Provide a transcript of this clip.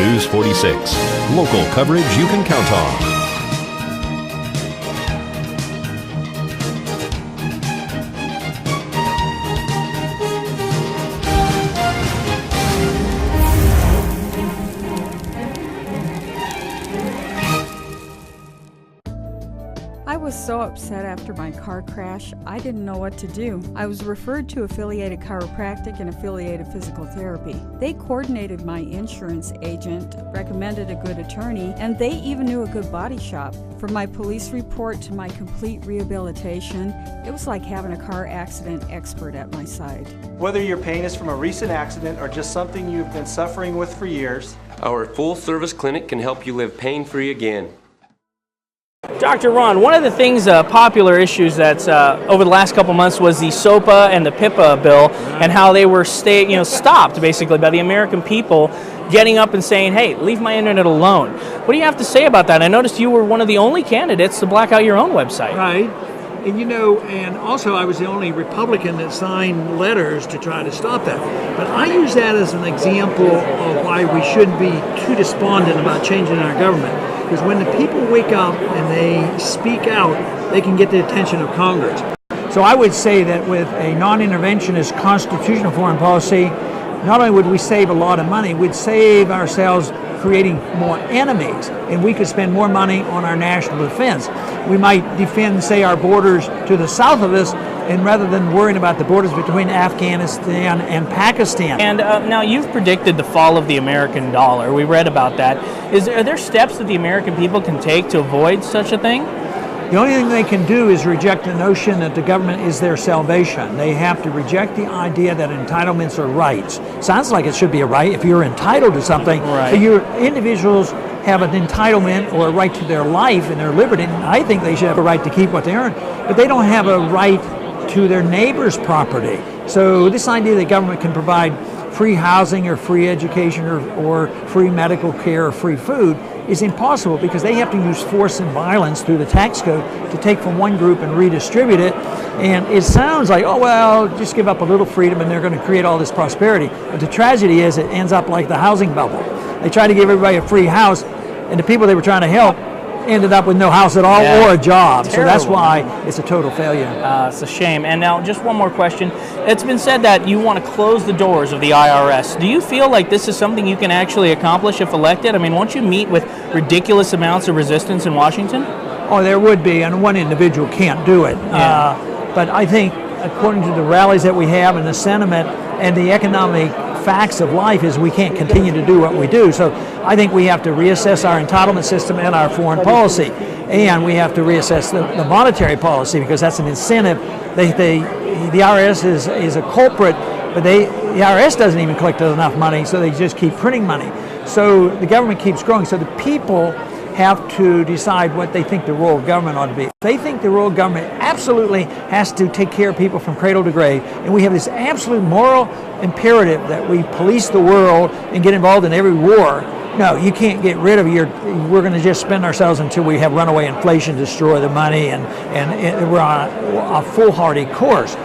News 46. Local coverage you can count on. I was so upset after my car crash, I didn't know what to do. I was referred to Affiliated Chiropractic and Affiliated Physical Therapy. They coordinated my insurance agent, recommended a good attorney, and they even knew a good body shop. From my police report to my complete rehabilitation, it was like having a car accident expert at my side. Whether your pain is from a recent accident or just something you've been suffering with for years, our full-service clinic can help you live pain-free again. Dr. Ron, one of the things, popular issues that's over the last couple months was the SOPA and the PIPA bill, and how they were stopped basically by the American people getting up and saying, hey, leave my internet alone. What do you have to say about that? I noticed you were one of the only candidates to black out your own website. Right. And and also I was the only Republican that signed letters to try to stop that. But I use that as an example of why we shouldn't be too despondent about changing our government. Because when the people wake up and they speak out, they can get the attention of Congress. So I would say that with a non-interventionist constitutional foreign policy, not only would we save a lot of money, we'd save ourselves creating more enemies, and we could spend more money on our national defense. We might defend, say, our borders to the south of us, and rather than worrying about the borders between Afghanistan and Pakistan. And now you've predicted the fall of the American dollar. We read about that. Are there steps that the American people can take to avoid such a thing? The only thing they can do is reject the notion that the government is their salvation. They have to reject the idea that entitlements are rights. Sounds like it should be a right if you're entitled to something. Right. But your individuals have an entitlement or a right to their life and their liberty. And I think they should have a right to keep what they earn, but they don't have a right to their neighbor's property. So this idea that government can provide free housing or free education or free medical care or free food is impossible, because they have to use force and violence through the tax code to take from one group and redistribute it. And it sounds like, oh, well, just give up a little freedom and they're going to create all this prosperity. But the tragedy is it ends up like the housing bubble. They try to give everybody a free house, and the people they were trying to help ended up with no house at all or a job. Terrible. So that's why it's a total failure. It's a shame. And now just one more question. It's been said that you want to close the doors of the IRS. Do you feel like this is something you can actually accomplish if elected? I mean, won't you meet with ridiculous amounts of resistance in Washington? Oh, there would be, and one individual can't do it. Yeah. But I think according to the rallies that we have and the sentiment and the economic facts of life is we can't continue to do what we do. So I think we have to reassess our entitlement system and our foreign policy, and we have to reassess the monetary policy, because that's an incentive. The IRS is a culprit, but the IRS doesn't even collect enough money, so they just keep printing money. So the government keeps growing. So the people have to decide what they think the role of government ought to be. They think the role of government absolutely has to take care of people from cradle to grave, and we have this absolute moral imperative that we police the world and get involved in every war. No, you can't get rid of we're going to just spend ourselves until we have runaway inflation, destroy the money, and we're on a foolhardy course.